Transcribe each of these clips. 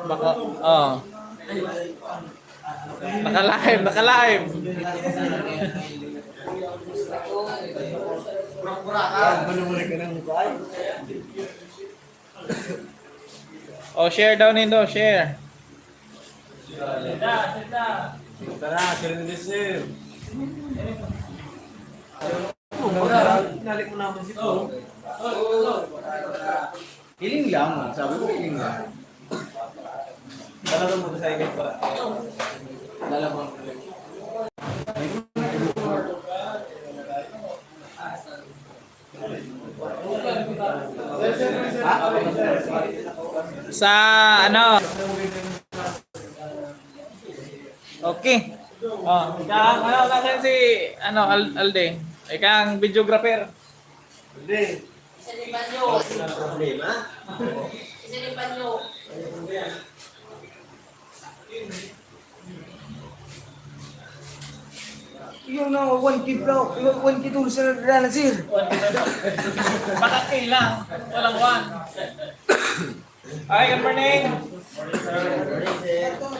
Baka, oh. Naka-live, naka-live. Oh, share daw nindo, share. Tara, share this sir. Nalik mo naman si Paul. Hiling lang, sabi ko hiling lang. Dalawa mo sa ikot pa. Dalawa mo. Sa ano? Okay. Oh, ikang ano natin si ano Alde. Ikang videographer. Hindi. Isa ni Banyo. Problema? Isa ni Banyo. Yung na, 1K bro. 1K doon sa nagdala sir. Pataki lang. Walang one. Okay, good morning.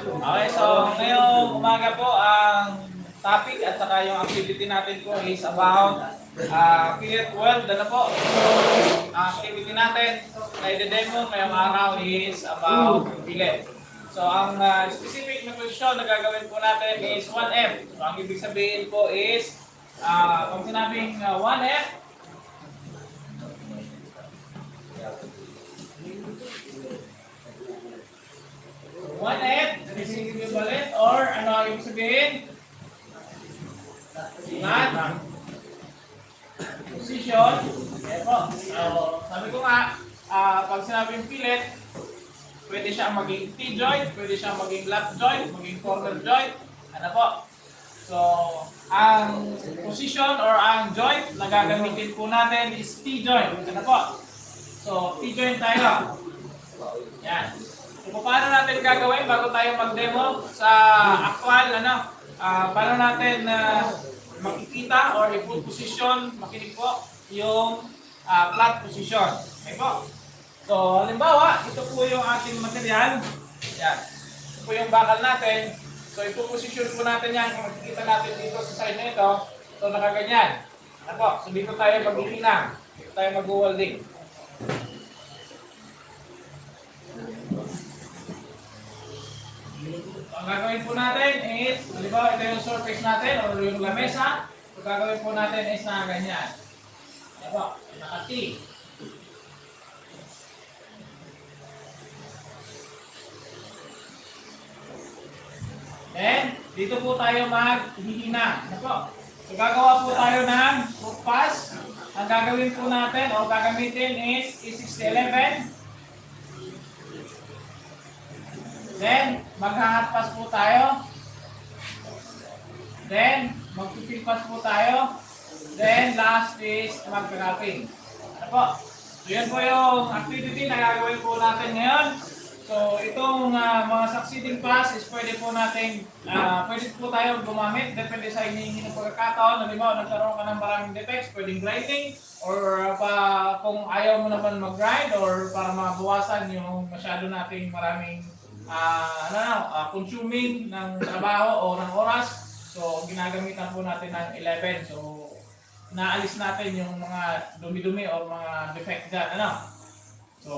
Okay, so ngayong umaga po ang topic at saka yung activity natin po is about Create World. Ano po? Ang activity natin na i-demo ngayong araw is about bilet. So ang specific na question na gagawin po natin is 1F. So ang ibig sabihin po is kung sinabing 1F, is equivalent or ano ang ibig sabihin? Not position. Ayan po. So, sabi ko nga, pag sinabing fillet, pwede siya maging T-joint, pwede siya maging lap joint, maging corner joint. Ano po? So, ang position or ang joint na gagamitin po natin is T-joint. Ano po? So, T-joint tayo. Yan. So, paano natin gagawin bago tayo mag-demo sa actual, ano? Paano natin makikita or i-put position, makinig po, yung flat position. Okay po? So, halimbawa, ito po yung ating material. Yan. Ito po yung bakal natin. So, ipo-position po natin yan. Kung makikita natin dito sa side na ito, so nakaganyan. Ano po? So, dito tayo mag-iinang. Dito tayo mag-welding. Ang gagawin po natin is, halimbawa ito yung surface natin o yung lamesa. Ang gagawin po natin is na ganyan. Ano po? Naka-T. Then, dito po tayo maghihina. Ano po? So, gagawa po tayo ng hook pass. Ang gagawin po natin o gagamitin is E6011. Then, magha-hot pass po tayo. Then, mag-fill pass po tayo. Then, last is mag-wrapping. Ano po? So, yan po yung activity na gagawin po natin ngayon. So, itong mga succeeding pass is pwede po natin, pwede po tayo gumamit. Depende sa hinihingi ng pagkakataon. Halimbawa, nagkaroon ka ng maraming defects, pwedeng grinding. Or kung ayaw mo naman mag-grind or para mabawasan yung masyado nating maraming consuming ng trabaho o ng oras. So, ginagamitan po natin ng 11. So, naalis natin yung mga dumi-dumi o mga defect dyan. So,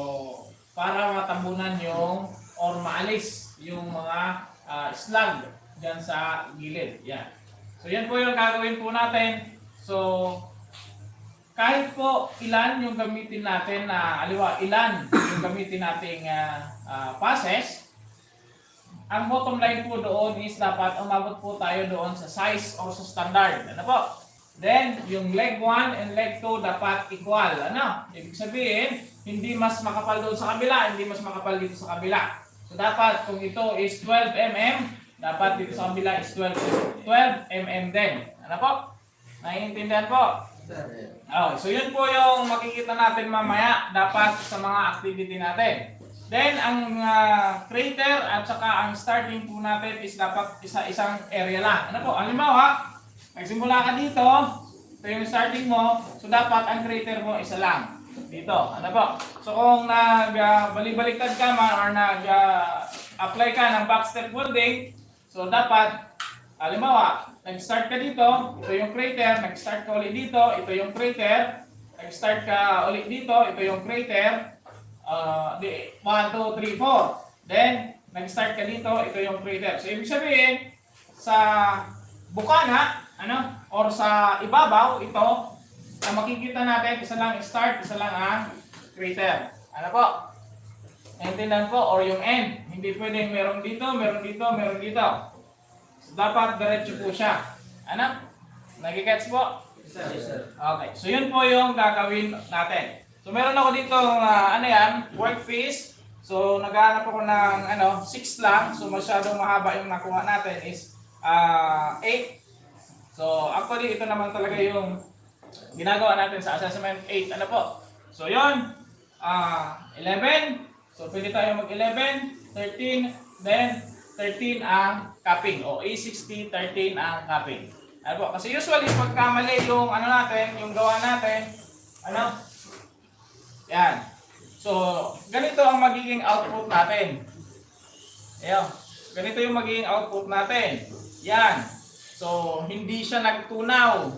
para matambunan yung or maalis yung mga slag dyan sa gilid. Yan. So, yan po yung gagawin po natin. So, kahit po ilan yung gamitin natin na, ilan yung gamitin nating passes, ang bottom line po doon is dapat umabot po tayo doon sa size o sa standard. Ano po? Then, yung leg 1 and leg 2 dapat equal. Ano? Ibig sabihin, hindi mas makapal doon sa kabila, hindi mas makapal dito sa kabila. So, dapat kung ito is 12 mm, dapat dito sa kabila is 12 mm din. Ano po? Naiintindihan po? Oh, so, yun po yung makikita natin mamaya dapat sa mga activity natin. Then, ang crater at saka ang starting po natin is dapat isang area lang. Ano po? Halimbawa, nagsimula ka dito, ito yung starting mo, so dapat ang crater mo isa lang. Dito. Ano po? So, kung balik-baliktad ka man or apply ka ng backstep welding, so dapat, halimbawa, nag-start ka dito, ito yung crater, nag-start ka ulit dito, ito yung crater, nag-start ka ulit dito, ito yung crater, 1, 2, 3, 4. Then, nag-start ka dito, ito yung crater. So, ibig sabihin, sa bukana, or sa ibabaw, ito, na makikita natin, isa lang start, isa lang ang crater. Ano po? Naintindihan po, or yung end. Hindi pwedeng meron dito, meron dito, meron dito. So, dapat diretso po siya. Ano? Nagigets po? Yes, sir. Okay, so yun po yung gagawin natin. So meron ako dito workpiece. So naghahanap ako ng 6 lang. So masyadong mahaba yung nakuha natin is 8. So actually ito naman talaga yung ginagawa natin sa assessment 8. Ano po? So yun, 11. So pwede tayo mag 11, 13, then 13 ang capping. O A60, 13 ang capping. Ano po? Kasi usually pagka mali yung natin, yung gawa natin, yan. So, ganito ang magiging output natin. Ayan. Ganito yung magiging output natin. Yan. So, hindi siya nagtunaw.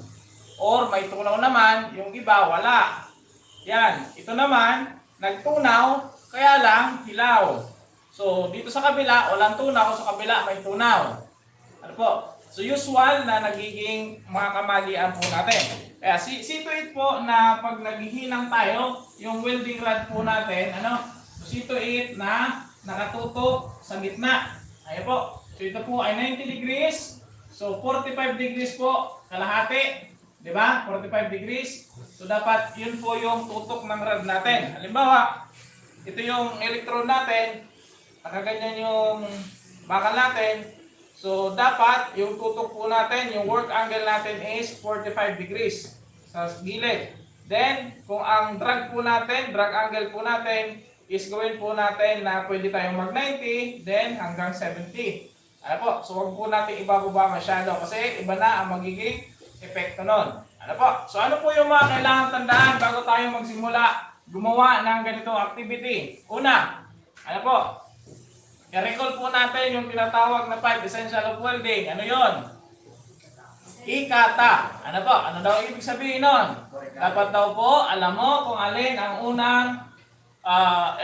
Or may tunaw naman, yung iba wala. Yan. Ito naman, nagtunaw, kaya lang hilaw. So, dito sa kabila, walang tunaw. Sa kabila, may tunaw. Ano po? So, usual na nagiging mga kamalian po natin. Kaya, see to it po na pag naghihinang tayo, yung welding rod po natin, so see to it na nakatutok sa gitna. Ayan po. So, ito po ay 90 degrees. So, 45 degrees po, kalahati. Diba? 45 degrees. So, dapat yun po yung tutok ng rod natin. Halimbawa, ito yung electrode natin. Nakaganyan yung bakal natin. So, dapat yung tutok po natin, yung work angle natin is 45 degrees sa gilid. Then, kung ang drag angle po natin is gawin po natin na pwede tayong mag 90, then hanggang 70. Ano po? So, huwag po natin ibababa masyado kasi iba na ang magiging epekto nun. Ano po? So, ano po yung mga kailangan tandaan bago tayo magsimula gumawa ng ganitong activity? Una, ano po? I-recall po natin yung tinatawag na 5 essential of welding. Ano yon? Ikata. Ano po? Ano daw ibig sabihin nun? Dapat daw po, alam mo kung alin ang unang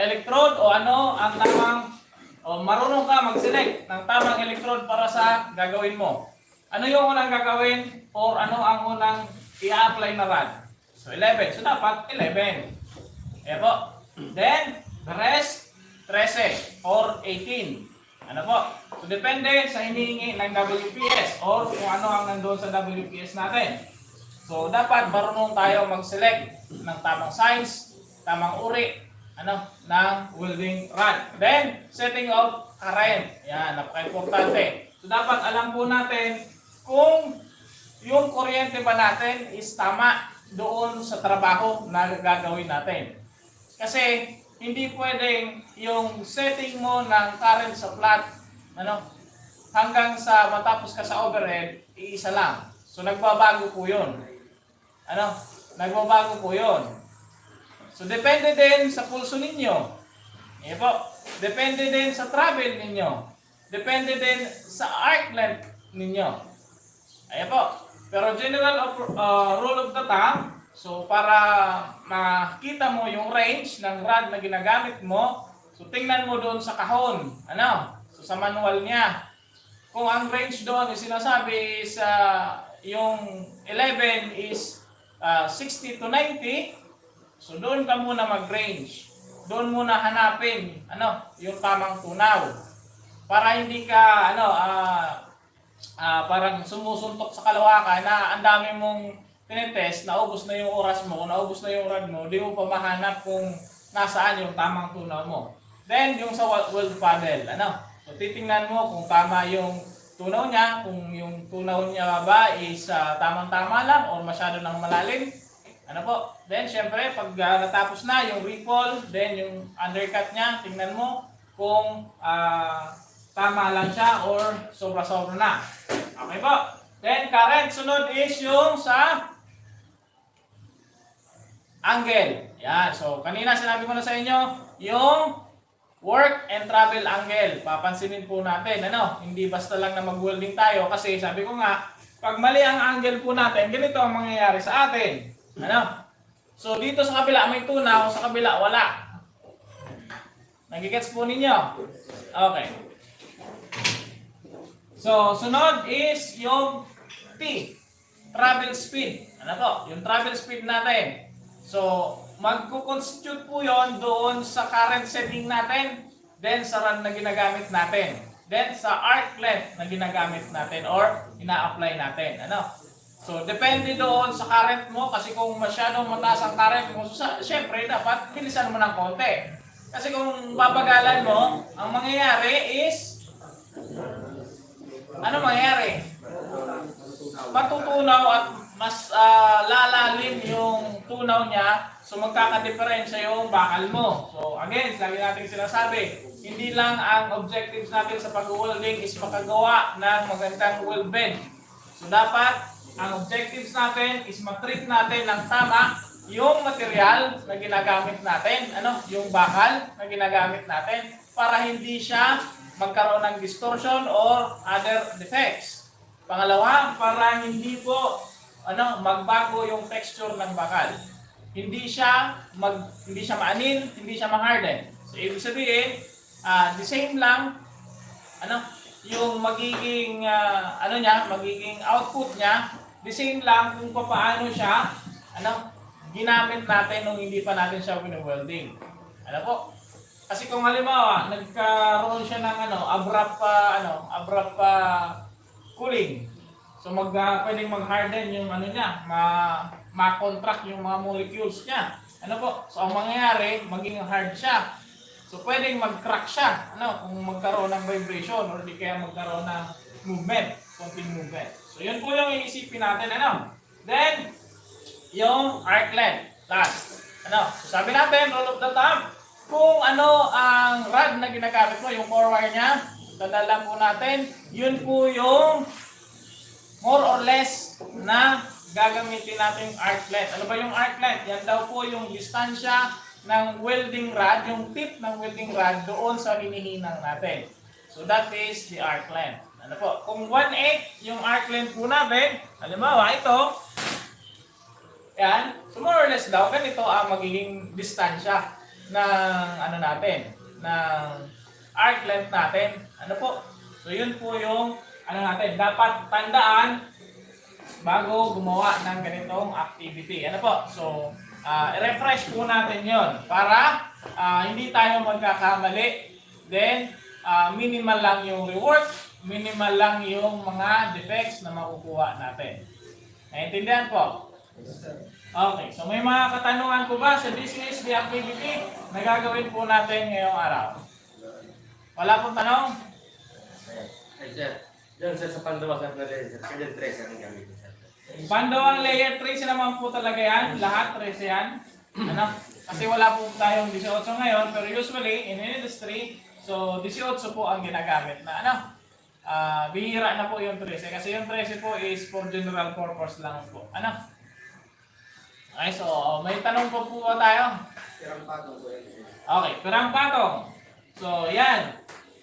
electrode o ano ang tamang, o marunong ka mag-select ng tamang electrode para sa gagawin mo. Ano yung unang gagawin or ano ang unang i-apply na rod? So 11. So dapat 11. Ayan po. Then, the rest, 13 or 18. Ano po? So, depende sa hinihingi ng WPS or kung ano ang nandoon sa WPS natin. So, dapat marunong tayo mag-select ng tamang size, tamang uri, ng welding rod. Then, setting of current. Yan, napaka-importante. So, dapat alam po natin kung yung kuryente ba natin is tama doon sa trabaho na gagawin natin. Kasi, hindi pwedeng yung setting mo ng current sa flat, hanggang sa matapos ka sa overhead, iisa lang. So, nagbabago po yun. Nagbabago po yun. So, depende din sa pulso ninyo. Ayan po. Depende din sa travel ninyo. Depende din sa arc length ninyo. Ayan po. Pero general rule of the thumb, so, para makita mo yung range ng rod na ginagamit mo, so tingnan mo doon sa kahon. So, sa manual niya. Kung ang range doon yung sinasabi is yung 11 is 60 to 90, so doon ka muna mag-range. Doon muna hanapin yung tamang tunaw. Para hindi ka parang sumusuntok sa kalawakan na ang dami mong tinetest, naubos na yung oras mo, naubos na yung rod mo, di mo pa mahanap kung nasaan yung tamang tunaw mo. Then, yung sa weld paddle, so titingnan mo kung tama yung tunaw niya, kung yung tunaw niya ba is tamang-tama lang o masyado nang malalim. Ano po? Then, syempre, pag natapos na yung ripple, then yung undercut niya, tingnan mo kung tama lang siya or sobra-sobra na. Okay po? Then, current, sunod is yung sa angle. Yan. So, kanina sinabi ko na sa inyo, yung work and travel angle. Papansinin po natin, hindi basta lang na mag-welding tayo kasi sabi ko nga, pag mali ang angle po natin, ganito ang mangyayari sa atin. So, dito sa kabila may tunaw, sa kabila wala. Nagigets po ninyo? Okay. So, sunod is yung T. Travel speed. Ano to? Yung travel speed natin. So, magko-constitute po yon doon sa current setting natin, then sa run na ginagamit natin, then sa arc length na ginagamit natin or ina-apply natin. So, depende doon sa current mo kasi kung masyadong mataas ang current mo, syempre dapat bilisan mo ng konti. Kasi kung babagalan mo, ang mangyayari is ano mangyayari? Matutunaw at mas lalalim yung tunaw niya, so magkakadiferensya yung bakal mo. So again, lagi natin sinasabi, hindi lang ang objectives natin sa pag-welding is makagawa ng magandang weld bend. So dapat, ang objectives natin is matreat natin ng tama yung material na ginagamit natin, yung bakal na ginagamit natin para hindi siya magkaroon ng distortion or other defects. Pangalawa, para hindi po magbago yung texture ng bakal. Hindi siya maanin, hindi siya ma-harden. So ibig sabihin, the same lang yung magiging magiging output niya, the same lang kung paano siya ginamit natin nung hindi pa natin siya wini-welding. Po? Kasi kung halimbawa nagkaroon siya ng abrupt cooling. So pwedeng mag-harden yung niya, ma-contract yung mga molecules niya. Po? So ang mangyayari, maging hard siya. So pwedeng mag-crack siya, kung magkaroon ng vibration or di kaya magkaroon ng movement, konting movement. So yun po yung iisipin natin, Then, yung arc length, last. So sabi natin, rule of the thumb, kung ang rod na ginagamit mo, yung core wire niya, tandaan po natin, yun po yung more or less na gagamitin natin yung arc length. Ano ba yung arc length? Yan daw po yung distansya ng welding rod, yung tip ng welding rod doon sa hinihinang natin. So that is the arc length. Kung 1/8 yung arc length po natin, halimbawa ito, yan, so more or less daw, ganito ang magiging distansya ng natin, ng arc length natin. So yun po yung natin, dapat tandaan bago gumawa ng ganitong activity. So, refresh po natin yon para hindi tayo magkakamali. Then, minimal lang yung reward, minimal lang yung mga defects na makukuha natin. Naintindihan po? Okay, so may mga katanungan po ba sa this is the activity na gagawin po natin ngayong araw? Wala pong tanong? Ay, sir. Diyan sir, sa pandawa sa layer, kanya 13 ang gamit ko, sir. Pandawang layer 13 naman po talaga yan. Lahat 13 yan. Kasi wala po tayong 18 ngayon, pero usually in industry, so 18 po ang ginagamit na bihira na po yung 13 kasi yung 13 po is for general purpose lang po. Okay, so may tanong po ba tayo? Pirang patong po yan. Okay, pirang patong. So yan.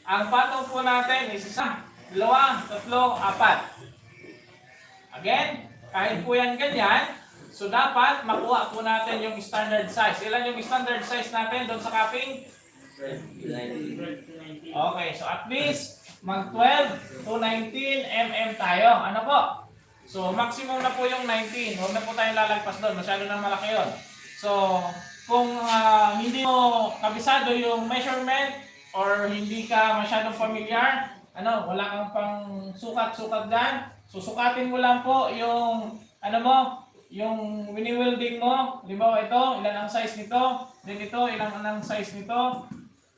Ang patong po natin is 1, 2, 3, 4. Again, kahit po yan ganyan, so dapat makuha po natin yung standard size. Ilan yung standard size natin doon sa cupping? 20. Okay, so at least mag 12 to 19 mm tayo. So maximum na po yung 19. Huwag na po tayong lalagpas doon. Masyado na malaki yun. So kung hindi mo kabisado yung measurement or hindi ka masyadong familiar, wala kang pang sukat-sukat dyan, susukatin mo lang po yung yung wini-welding mo. Halimbawa ito, ilan ang size nito, then ito, ilan ang size nito.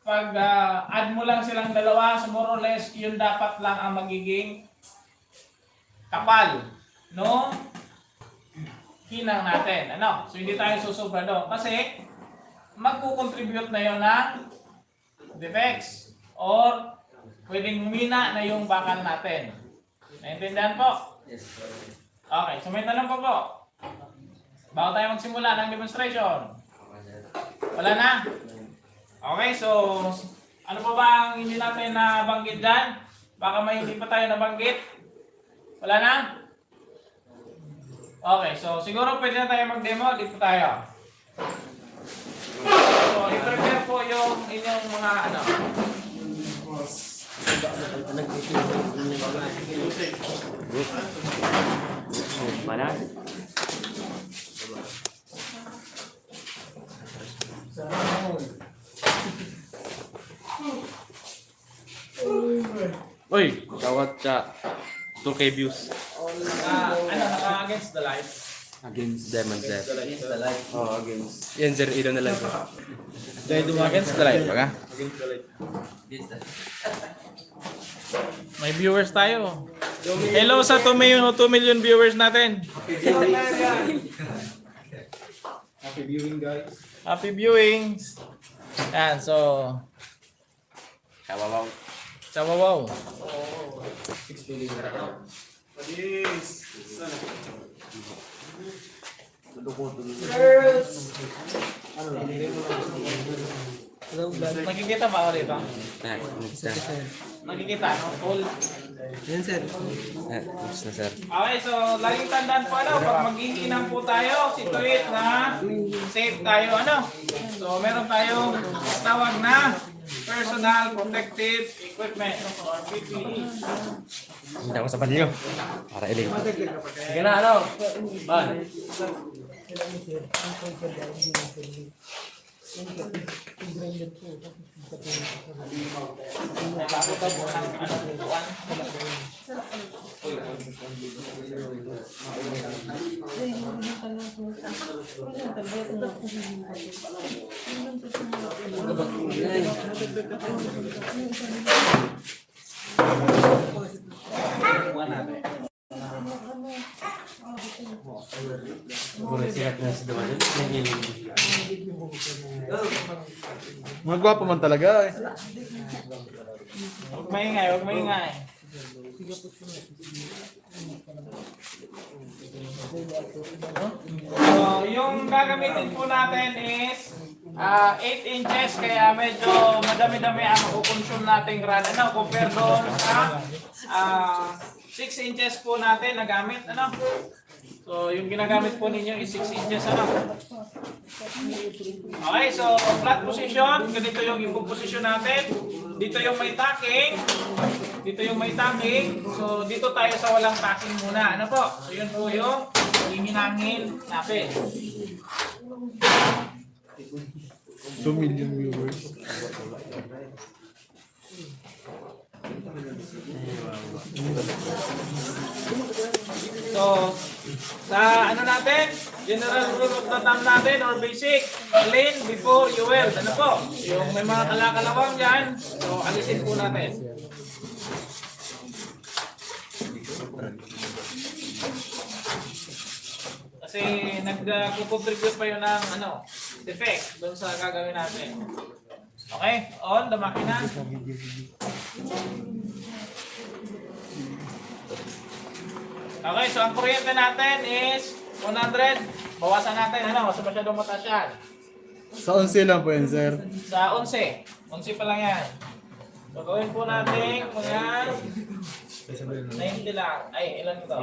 Pag add mo lang silang dalawa, so more or less, yun dapat lang ang magiging kapal no kinang natin. Ano? So hindi tayo susobra doon. Kasi magkukontribute na yun ng defects or pwedeng humina na yung bakal natin. Naintindihan po? Yes, sir. Okay, so may tanong po. Bago tayo magsimula ng demonstration. Okay, sir. Wala na? Okay, so ano pa ba ang hindi natin nabanggit dyan? Baka may hindi pa tayo nabanggit. Wala na? Okay, so siguro pwede na tayo mag-demo. Dito tayo. So, i-prepare po yung inyong mga ano. Mana? Uy, tawad sa 2K views. Ano, naka-against the light. Against Demon Sir. Against the light. Oh, against. Yan sir, ilo na lang. Dahil against the light, baka? Against the light. May viewers tayo. Hello sa 2 million viewers natin. Happy viewing, guys. Happy viewings. Yan, so Kawawaw. sawawaw. Nakikita ba ako dito? Next na. Nakikita, no? Full. Yan, sir. Next na sir. Okay, so laging tandaan po ano, pag mag-iinam po tayo, situate na safe tayo, ano? So meron tayong tawag na personal protective equipment or PPE. Hindi ako sa panyo. Para ilig. Sige na, ano? Ba? May bago daw po ng ano, tuwan. Muna sikat na sa dawan. Yung ilig. Magwapo man talaga eh. Huwag maingay, huwag maingay. So, yung gagamitin po natin is 8 inches, kaya medyo madami-dami ang makukonsume nating run. Ano, compare doon sa 6 inches po natin na gamit. Ano? So, yung ginagamit po ninyo is 6 inches. Ano? Okay, so flat position. Ganito yung ipoposisyon natin. Dito yung may tacking. Dito yung may tacking. So, dito tayo sa walang tacking muna. Ano po? So, yun po yung hihinangin natin. 2 million viewers. So, sa ano natin, general rule of the thumb natin or basic, clean before you weld. Ano po? Yung may mga kalakalawang dyan, so alisin po natin. Kasi nag-contribute pa yun ng ano, defect doon sa gagawin natin. Okay, on the makina. Okay, so ang kuryente natin is 100. Bawasan natin, ano, kasi masyadong mataas yan. Sa 11 lang po yan, sir. Sa 11. 11 pa lang yan. So gawin po natin mga 90 lang. Ay, ilan ito?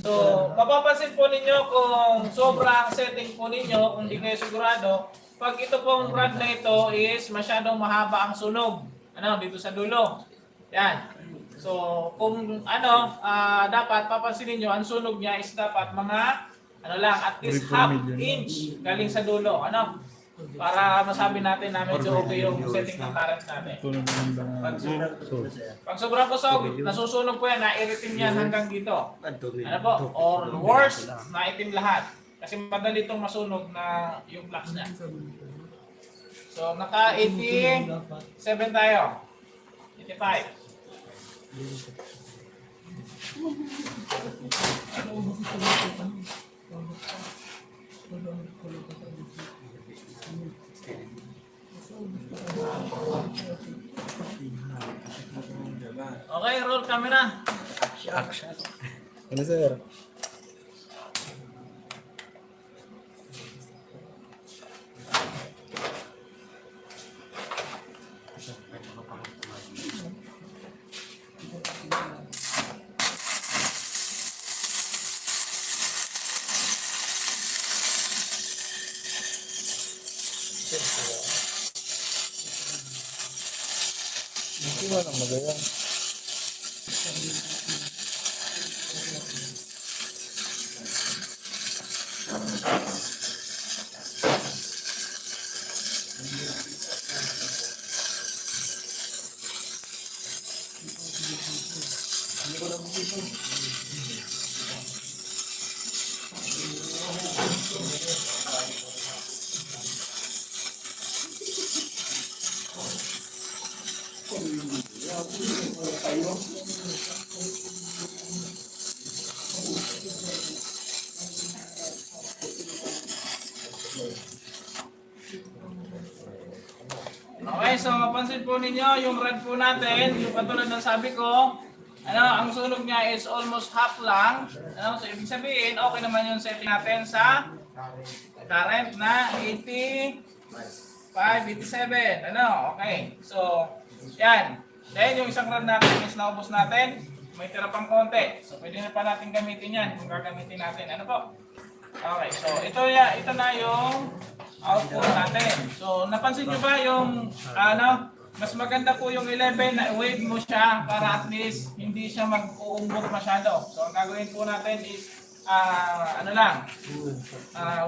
So, mapapansin po ninyo kung sobrang setting po ninyo, kung di kayo sigurado, pag ito pong rod na ito is masyadong mahaba ang sunog. Ano, dito sa dulo. Yan. So, kung ano, dapat papansinin nyo, ang sunog niya is dapat mga, ano lang, at least half inch galing sa dulo. Ano? Para masabi natin na medyo okay yung setting ng current natin. Pag sobrang kusog, nasusunog po yan, nairitim yan hanggang dito. Ano po? Or worse, naitim lahat. Kasi madali itong masunog na yung flux niya. So, naka 87 tayo. 85. Okay, roll camera. Ano sir? Hindi ba nang magayon? Okay, so mapansin po ninyo, yung red po natin, yung katulad ng sabi ko, ang sunog niya is almost half lang. So ibig sabihin, okay naman yung setting natin sa current na 85, 87. Okay. So, yan. Then yung isang rod natin is naubos natin. May tira pang konti. So pwede na pa natin gamitin yan kung gagamitin natin. Ano po? Okay, so ito na yung output natin. So napansin nyo ba yung mas maganda po yung 11 na wave mo siya para at least hindi siya mag-uumbok masyado. So ang gagawin po natin is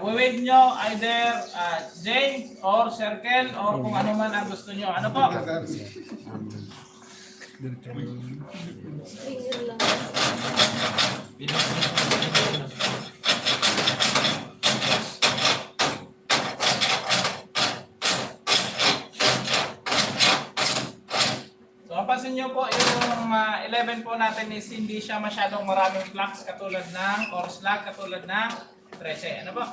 wave nyo either J or circle or kung ano man ang gusto nyo. Ano po? Finger lang. So mapansin nyo po yung 11 po natin is hindi siya masyadong maraming flux katulad ng or slug katulad ng 13. Ano po?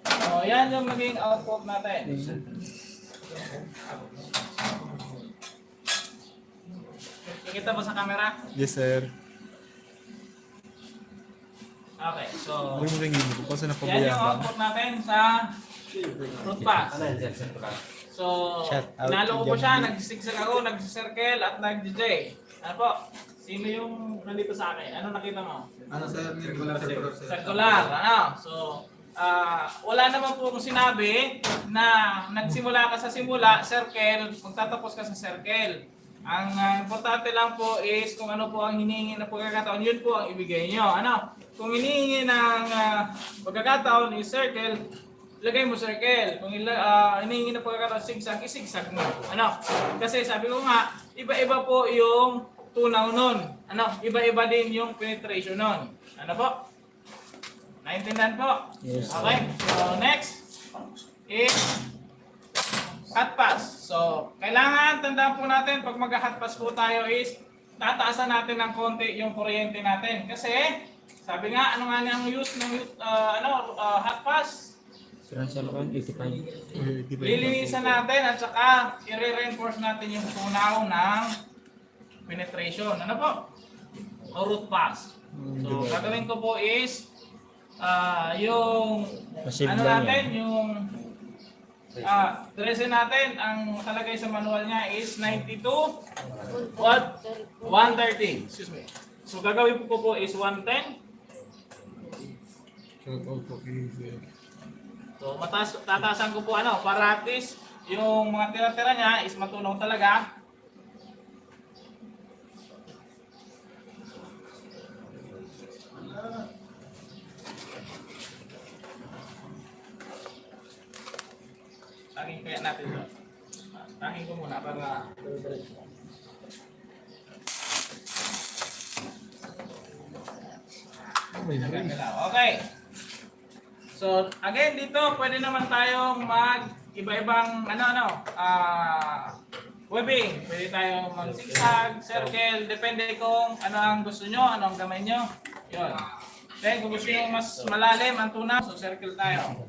So yan yung naging output natin. Kikita ba sa camera? Yes sir. Okay, so Huwag mo ringin mo kasi yan yung napabayaan. output natin sa root pass. Ano yan, sir? So, Shout out nalo ko to siya, Jamie. nag-zigzag ako, nag-circle at nag-DJ. Ano po? Sino yung nandito sa akin? Ano nakita mo? Ano sir, Circular, So, wala naman po kung sinabi na nagsimula ka sa simula, circle, magtatapos ka sa circle. Ang importante lang po is kung ano po ang hinihingi na pagkakataon, yun po ang ibigay nyo. Kung hinihingi ng pagkakataon is circle, lagay mo circle. Kung hinihingi na pagkakataon zigzag, isigsag mo. Kasi sabi ko nga, iba-iba po yung tunaw nun. Iba-iba din yung penetration nun. Ano po? Naintindihan po? Yes. Okay. So next is hot pass. So kailangan tandaan po natin pag mag-hot pass po tayo is tataasan natin ng konti yung kuryente natin. Kasi sabi nga, ano nga ang use ng hot pass? Lilinisan natin at saka i-reinforce natin yung tunaw ng penetration. Ano po? O root pass. So gagawin ko po is yung yung dressing natin, ang nakalagay sa manual niya is 92 what 130. Excuse me. So gagawin ko po is 110. So tataasan ko po para at least yung mga tira-tira niya is matunaw talaga. Tangin kaya natin ito. Tangin ko muna para okay. So, again dito, pwede naman tayong mag iba-ibang webbing. Pwede tayong mag zigzag, circle, depende kung ano ang gusto nyo, ano ang gamay nyo. Yun. Then, kung gusto nyo mas malalim ang tunaw, so circle tayo.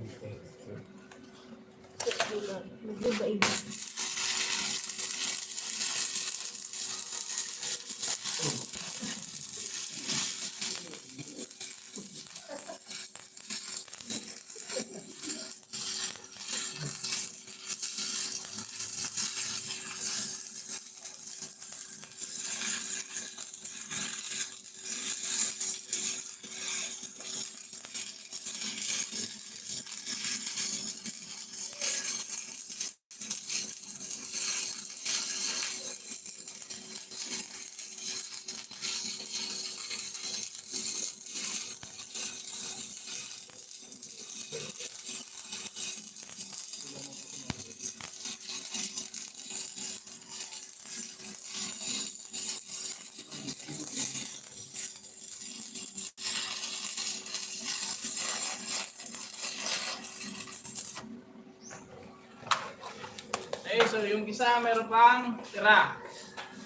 Okay, so yung isa meron pang tira.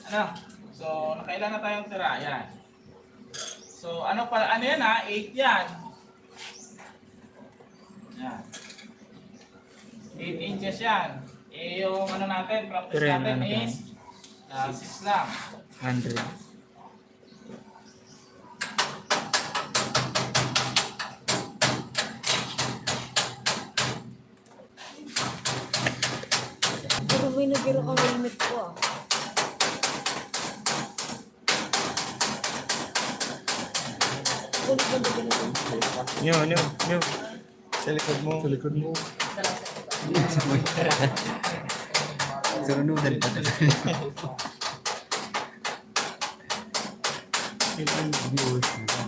Ano? So, nakailan na tayong tira. Yan. So, ano yan 8 yan. Yan. 8 inches yan. Eh, yung ano natin, practice Tira natin na is 6 lang. 100. Pero may nabiro kang limit ko ah. Ulit ba na ganito? Nyo. Sa likod mo. Sa likod mo. Surunudan pa. Ilang viewers na.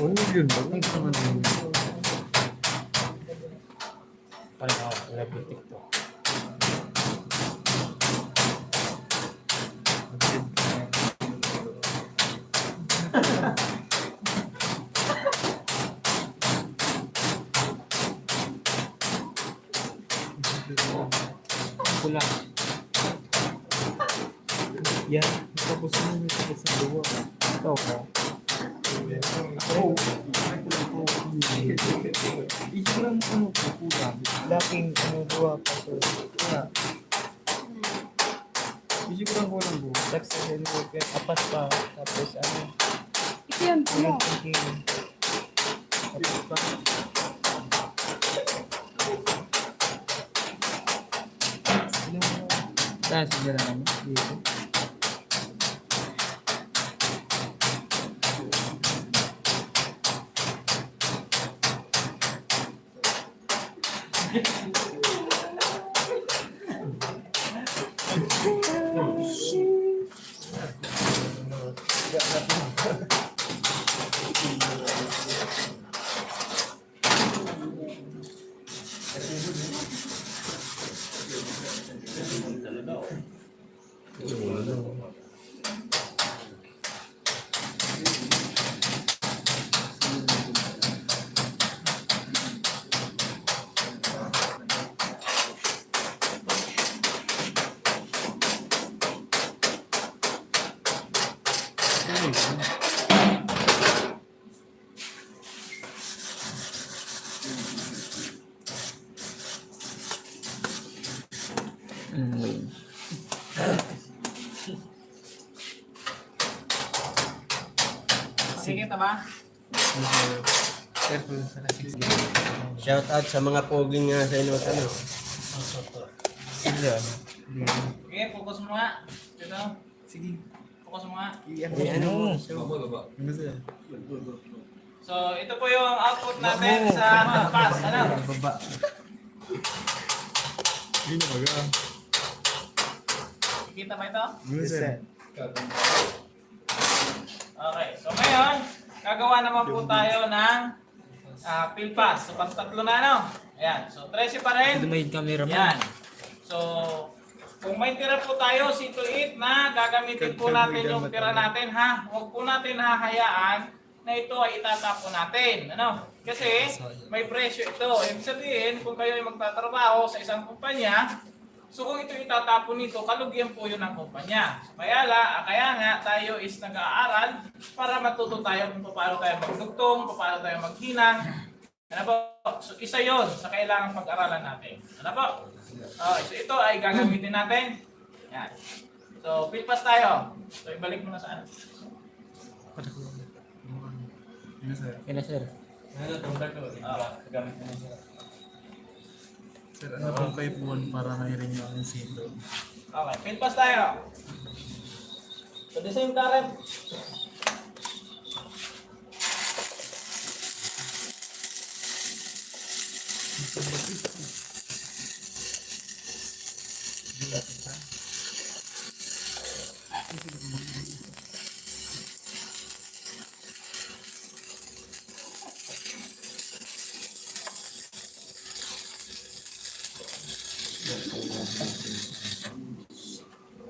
Oo, yun ba? Ang naman yun. Parang ako, live yung TikTok. Pula. Yan. Tapos mo yung tapos ng luwa. Ikaw ka. Oh. Ito lang ano po kulang. Laking ano luwa pa to. Kaya. Isi ko lang kulang po. Success and work. Apas pa. Tapos ano. Ito yan po mo. Thinking. Tapos pa. Saan sigara naman? Dito. Sige, tama? Shout out sa mga poging sa inyo. Ano? Okay, focus mo nga. Dito. Sige. Focus mo nga. Ano? So, ito po yung output natin sa pass. Ano? Baba. Yun na baga. Kikita ba ito? Yes, sir. Okay. So, ngayon, gagawa naman po tayo ng field pass. So, pang tatlo na, ano? Ayan. So, 13 pa rin. May camera mo. Yan. So, kung may tira po tayo, C28 na gagamitin po natin yung tira natin, ha? Huwag po natin hahayaan na ito ay itatapon natin. Ano? Kasi may presyo ito. Ibig sabihin, kung kayo ay magtatrabaho sa isang kumpanya, so kung ito itatapon nito, kalugyan po yun ng kumpanya. Kaya nga tayo is nag-aaral para matuto tayo kung paano tayo magdugtong, paano tayo maghinang. Ano po? So isa yon sa kailangang pag-aralan natin. Ano po? Okay, so ito ay gagamitin natin. Yan. So, pilpas tayo. So, ibalik mo na sa ano. Kaya sir. Ano itong bato? Gamit mo na siya. Sir, ano pong kaipuan para mairing yung ang sito? Okay, pilpas tayo. So, the same current.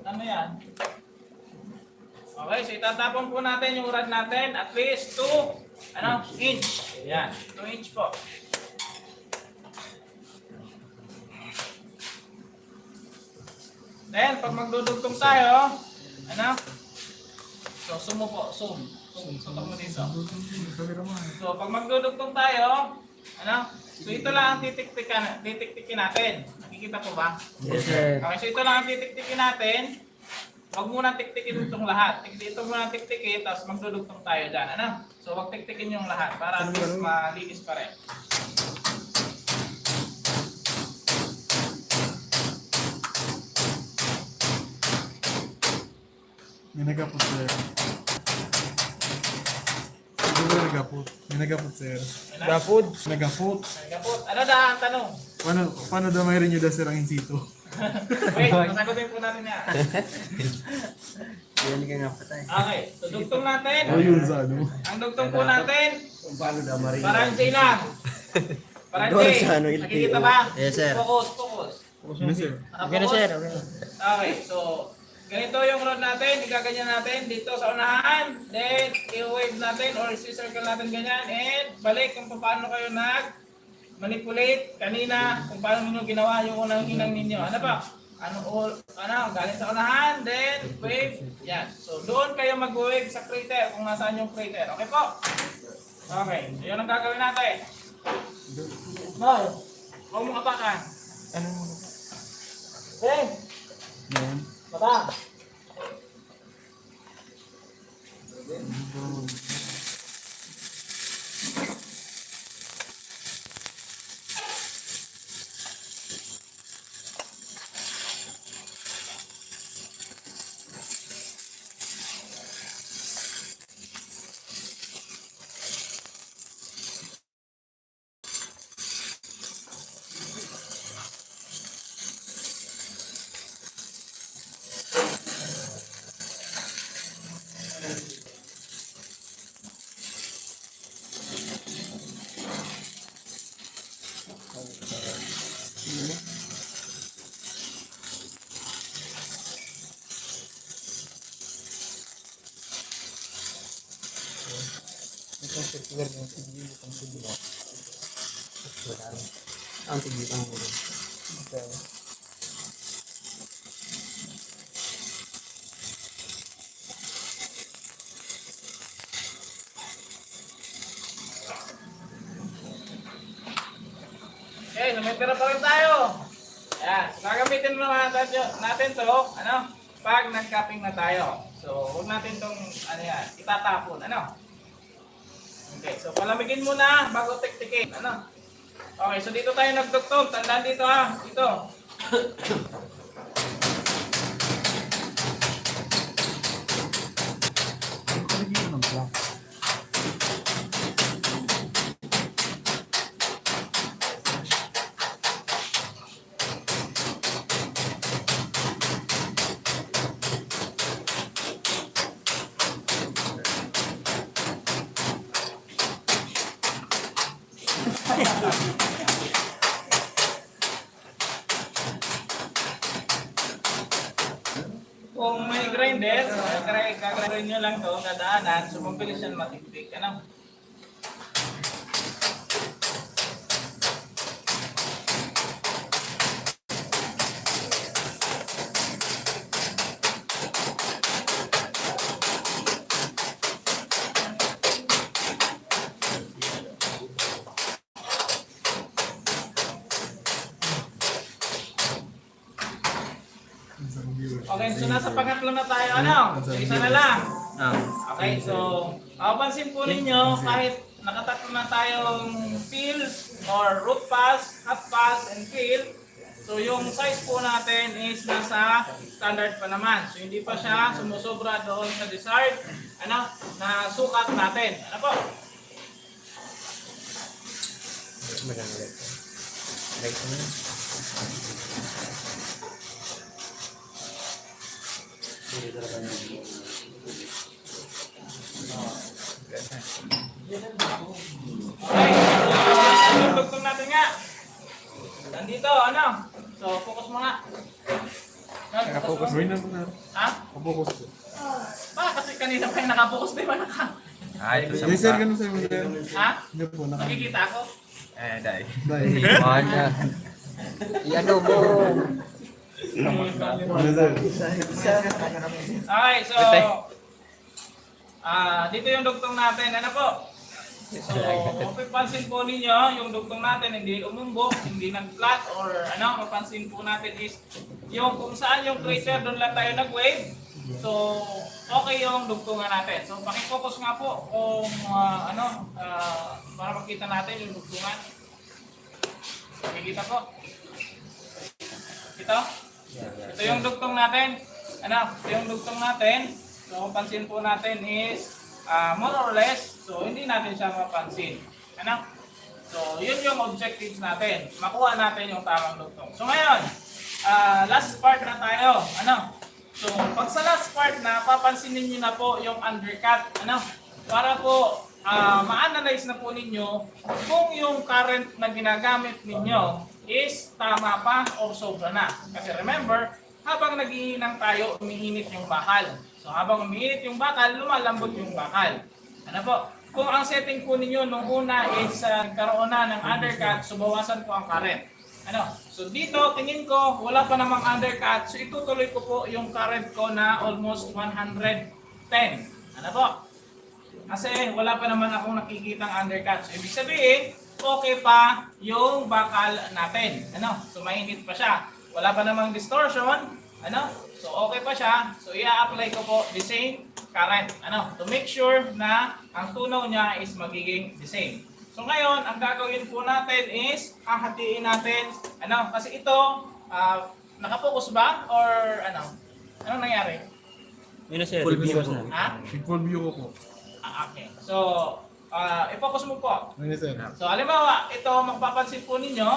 Ano yan? Okay, so itatapon po natin yung rod natin at least 2 inch. Yan, 2 inch po. Then, pag magdudugtong tayo, so zoom mo po, zoom. Tutok mo dito. So, pag magdudugtong tayo, so ito lang ang titiktikin natin. Nakikita po ba? Yes, sir. Okay, so ito lang ang titiktikin natin. Huwag muna tiktikin itong lahat. Ito muna tiktikin, tapos magdudugtong tayo dyan. So, huwag tiktikin yung lahat para at least malinis pa rin. May nagapot, sir. Siguro nagapot. May nagapot, sir. Gapot? Nagapot. Nagapot. Ano na ang tanong? Paano daw mayroon nyo daw, sir, ang insito? Wait, masagutin po natin yan. Yan ka nga patay. Okay, so dugtong natin. O yun sa ano? Ang dugtong po natin, Kung paano daw marino? parang J lang. Parang J. Doon sa ano, Nakikita ba? Yes, sir. Focus. Ano, sir? Okay, okay, so ganito yung rod natin, igaganyan natin dito sa unahan, then i-wave natin or i-circle natin ganyan, and balik kung paano kayo manipulate kanina, kung paano ninyo ginawa yung unang hinang ninyo. Ano ba? Galing sa unahan, then wave, yan. So doon kayo mag-wave sa crater, kung nasaan yung crater. Okay po? Okay, so yun ang gagawin natin. Mal, huwag mong apakan. Ano? Okay, Yan. mata. Ang tigil ang ulo. Okay, so may tira pa rin tayo. Ayan, so gagamitin natin to, pag nag-cupping na tayo. So, huwag natin tong, itatapon, Okay, so palamigin muna bago tiktikin, Okay, so dito tayo nagdugtong, tandaan dito dito. Ano ng black? Kung may grinder, gagawin nyo lang to, dadaanan, so mabilis yan matiktik. Ano? Okay, so nasa pangatlo na tayo, ano? So, isa na lang. Okay, so, pansin po ninyo, kahit nakatatlo na tayong pills or root pass, half pass, and pill, so yung size po natin is nasa standard pa naman. So, hindi pa siya sumusobra doon sa desired, ano, na sukat natin. Ano po? Okay, so yung dugtong natin nga. Nandito, ano? So, focus mo nga. Nakapokus rin na po na. Ha? Nakapokus po. Kasi kanina pa yung nakapokus, di ba naka? Ito sa Yes, sir, mukha. ganun sa'yo. Sir. Ha? Hindi po, Nakikita ako? Dahil. Dahil. Wala. Ano mo? Ano, sir? Okay, so dito yung dugtong natin. Ano po? So, mapapansin po ninyo, yung dugtong natin hindi umumbok, hindi nag-flat, or ano, mapansin po natin is yung kung saan yung crater, doon lang tayo nag-wave. So, okay yung dugtungan natin. So, pakifocus nga po kung para makita natin yung dugtungan. Makikita po. Ito? Ito yung dugtong natin. Ano? Ito yung dugtong natin. So, pansin po natin is more or less, so hindi natin siya mapansin. Ano? So, yun yung objectives natin. Makuha natin yung tamang dugtong. So, ngayon, last part na tayo. Ano? So, pag sa last part na, papansinin niyo na po yung undercut. Ano? Para po ma-analyze na po ninyo kung yung current na ginagamit ninyo is tama pa o sobra na. Kasi remember, habang nag-iinang tayo, umiinit yung bakal. So habang umiinit yung bakal, lumalambot yung bakal. Ano po? Kung ang setting po ninyo nung una is karoon na ng undercut, so bawasan po ang current. Ano? So dito, tingin ko, wala pa namang undercut. So itutuloy ko po yung current ko na almost 110. Ano po? Kasi wala pa naman akong nakikitang undercut. So ibig sabihin, okay pa yung bakal natin. Ano? So mainit pa siya. Wala pa namang distortion. Ano? So okay pa siya. So i-apply ko po the same current. Ano? To make sure na ang tunaw niya is magiging the same. So ngayon, ang gagawin po natin is hahatiin natin. Ano? Kasi ito, nakapokus ba? Or ano? Anong nangyari? Full view ko. Ha? Full view ko po. Okay. So, i-focus mo po. Ano, sir? So, halimbawa, ito magpapansin po ninyo,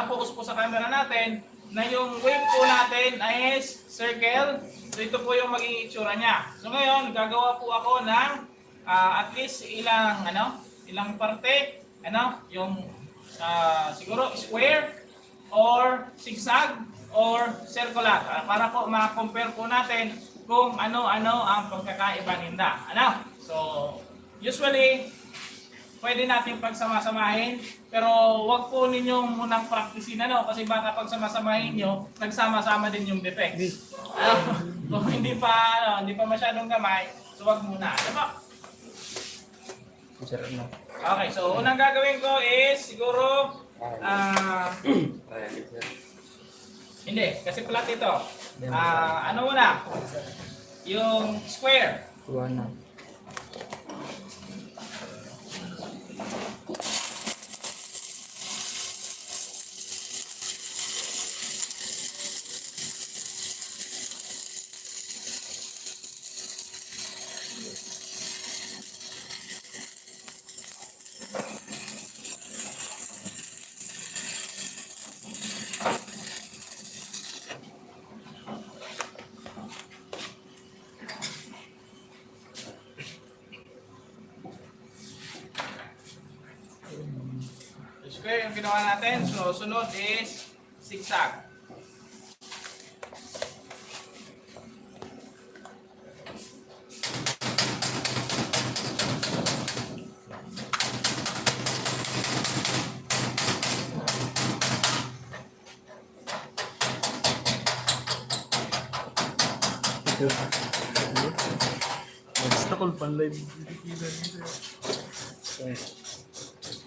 focus po sa camera natin, na yung wave po natin ay circle. So, ito po yung magiging itsura niya. So, ngayon, gagawa po ako ng at least ilang parte, yung siguro square or zigzag or circular. Para po ma-compare po natin kung ano-ano ang pagkakaiba nila. Ano? So, usually, pwede natin pagsama-samahin, pero wag po ninyong munang practicein kasi baka pagsama-samahin nyo, nagsama-sama din yung defects. So, hindi pa masyadong gamay, so wag muna. Ano ba? Okay, so unang gagawin ko is siguro, hindi, kasi flat ito. Ano muna? Yung square. Square yung ginawa natin. So, sunod is zigzag. Basta kung pan-live.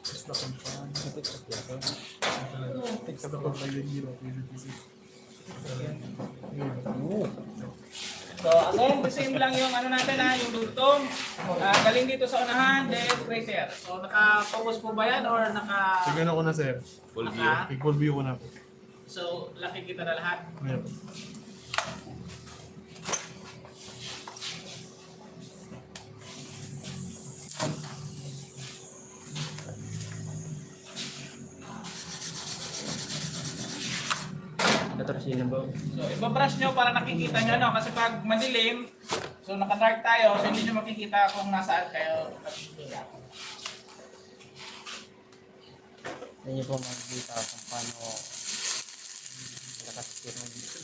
Basta kung pan. Basta kung pan-live. So again, the same lang yung ano natin ha, yung dugtong. Galing dito sa unahan, then tracer. So naka-focus po ba yan or naka... Tignan ako na sir. Full view. Full view ko na po. So laki kita na lahat. Ayan. So ibabrush nyo para nakikita nyo no? Kasi pag madilim, so naka-dark tayo, so hindi nyo makikita kung nasaan kayo. Hindi po makikita kung paano nakasikir mo dito.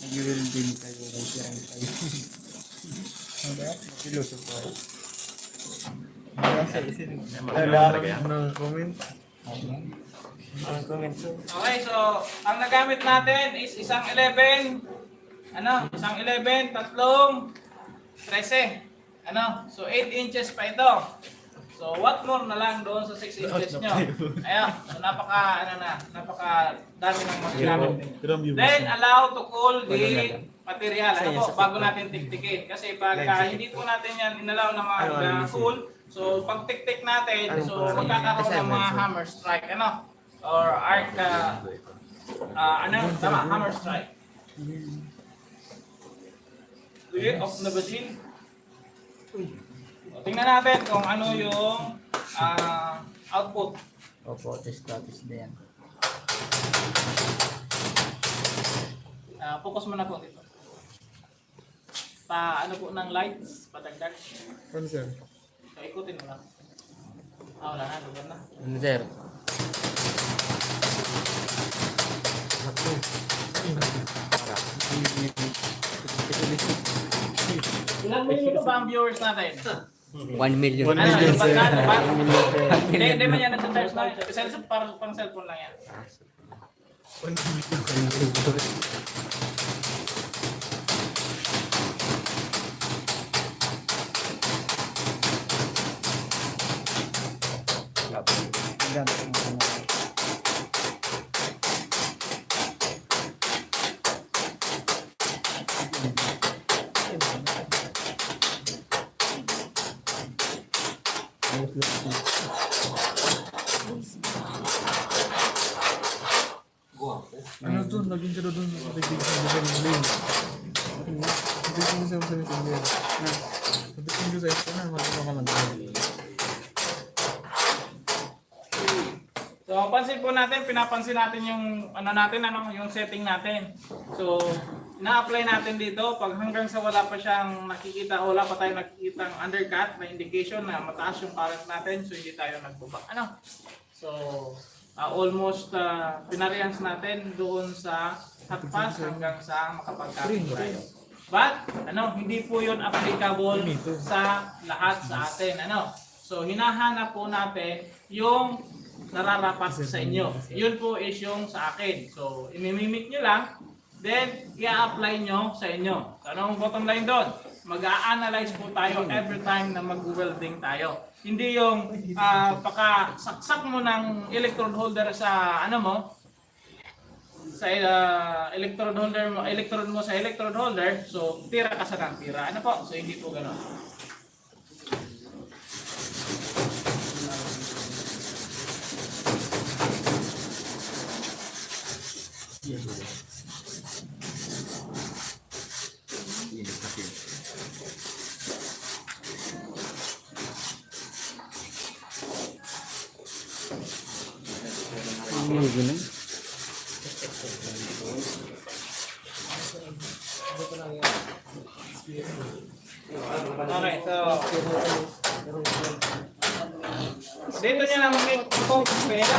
Nag-welding kayo, nag-sirang kayo. Hangga, makilusok ko. Ng comment. Ang comment so. Okay, so ang nagamit natin is isang 11, isang 11, tatlong 13. So 8 inches pa ito. So what more na lang doon sa 6 inches nyo. Ayan, so napaka dami ng magagamit. Then allow to cool the material. Bago natin tiktikin. Kasi pag hindi po natin yan inalaw na mag-cool, so pag tiktik natin, so magkakaroon ng mga hammer strike, or arc, hammer strike. Okay, off na ba din? Tingnan natin kung ano yung output. Opo, status din. Focus mo na po dito. Ano po ng lights, padagdag. Ano sir? So, ikutin mo lang. Wala na, lugar na. Ano sir? Ilang minuto ba ang viewers natin? 1 million. Ano, yung sir. pagkano ba? 1 million. Hindi man yan nagsa-charge na. Kasi pang cellphone lang yan. Ano doon? Naging ka doon sa bigay sa lane. Hindi ko na sa messenger. Sabihin ko sa ito na, malama ka lang. So, pansin po natin, pinapansin natin yung yung setting natin. So, na-apply natin dito pag hanggang sa wala pa siyang nakikita, wala pa tayong nakikitang undercut na indication na mataas yung current natin, so hindi tayo nagbaba. So, almost pinarians natin doon sa hot pass hanggang sa makapag-cutting tayo. But, hindi po yun applicable sa lahat sa atin. So, hinahanap po natin yung nararapat sa inyo. Yun po is yung sa akin. So, imimimik nyo lang, then i-apply nyo sa inyo. So, anong bottom line doon? Mag-a-analyze po tayo every time na mag-welding tayo. Hindi yung pakasaksak mo ng electrode holder sa sa electrode holder mo, electrode mo sa electrode holder, so tira ka sa ng tira. Ano po? So hindi po gano'n. Ano yun? Okay, so dito niya na mag-focus pera.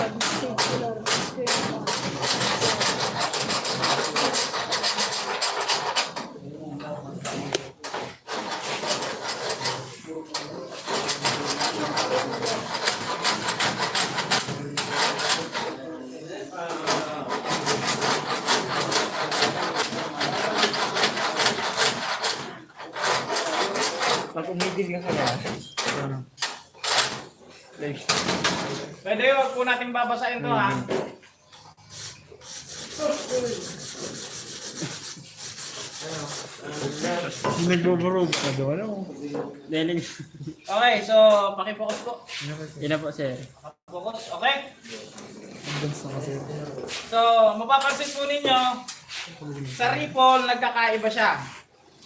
Pag umigil ka kaya. Pwede, wag po nating babasahin to ha. Nagbuburog ka doon. Ano? Deling. Okay, so paki-focus po. Yun na po, sir. Focus, okay? Advance na kasi. So, mapapansin po ninyo, sa ripple, nagkakaiba siya.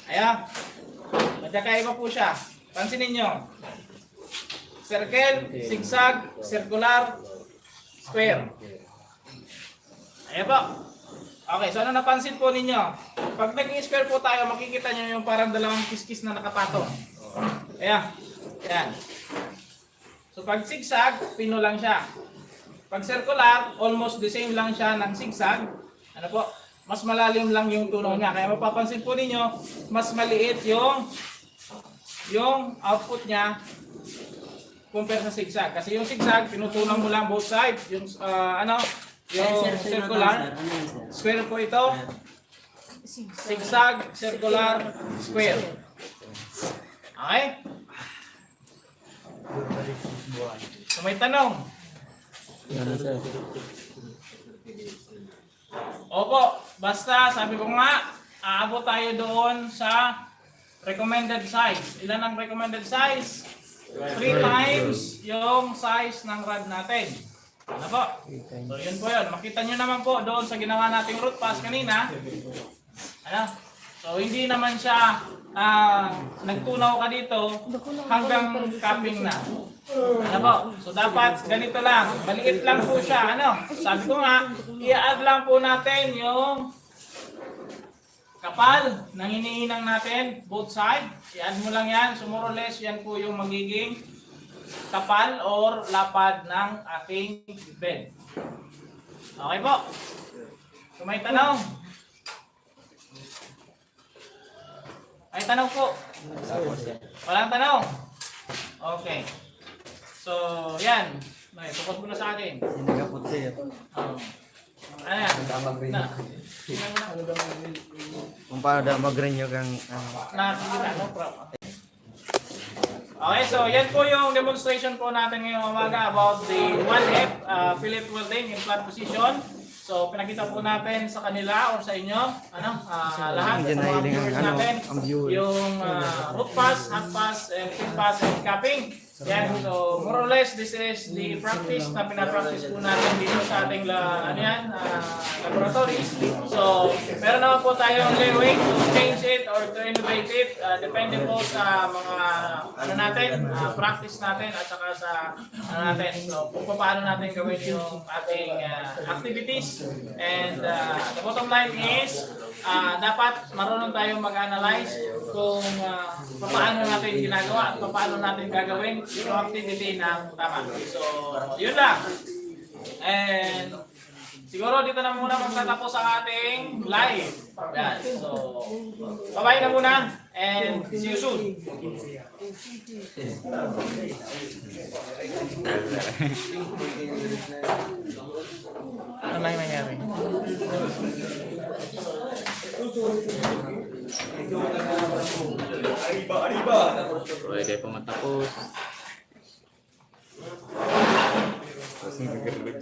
Ayan. Nagkakaiba po siya. Pansinin nyo. Circle, zigzag, circular, square. Ayan po. Okay, so ano napansin po ninyo? Pag nag-square po tayo, makikita nyo yung parang dalawang kiskis na nakapatong. Ayan. Ayan. So pag zigzag, pino lang siya. Pag circular, almost the same lang siya ng zigzag. Ano po? Mas malalim lang yung tunaw niya. Kaya mapapansin po ninyo, mas maliit yung output niya compare sa zigzag. Kasi yung zigzag, pinutunan mo lang both sides. Yung yung circular, square po ito. Zigzag, circular, square. Okay? So may tanong. Ano, sir? Opo, basta sabi ko nga, aabot tayo doon sa recommended size. Ilan ang recommended size? 3 times yung size ng rod natin. Ano po? So yun po yun. Makita nyo naman po doon sa ginawa nating root pass kanina. Ano? So hindi naman siya nagtunaw ka dito hanggang capping na. Ano po? So dapat ganito lang. Maliit lang po siya. Ano? Sabi ko nga, i-add lang po natin yung kapal ng hinihinang natin, both side. I-add mo lang yan. So more or less, yan po yung magiging kapal or lapad ng ating bed. Okay po? So may tanong? May tanong po? Walang tanong? Okay. So, yan. May tukot mo na sa akin. Sinagapot, sir. Ano yan? Na. Kung paano daw mag-renew kang Nakakita. No problem. Okay, so yan po yung demonstration po natin ngayong umaga about the 1F fillet welding in flat position. So pinakita po natin sa kanila or sa inyo, lahat Hindi sa na mga hiling ang viewers ano, natin, ang viewer. yung root pass, hot pass, and pin pass, and capping. Yan, so more or less this is the practice na pinapractice po natin dito sa ating laboratories. So meron naman po tayong leeway to change it or to innovate it. Depende po sa mga practice natin at saka sa natin. So kung paano natin gawin yung ating activities. And the bottom line is dapat marunong tayong mag-analyze kung paano natin ginagawa at paano natin gagawin yung activity ng tama. So, yun lang. And siguro dito na muna magtatapos ang ating live. Yan. So, bye-bye na muna and see you soon. Ano na yung nangyari? Pwede po matapos. Kasi nagkakalit.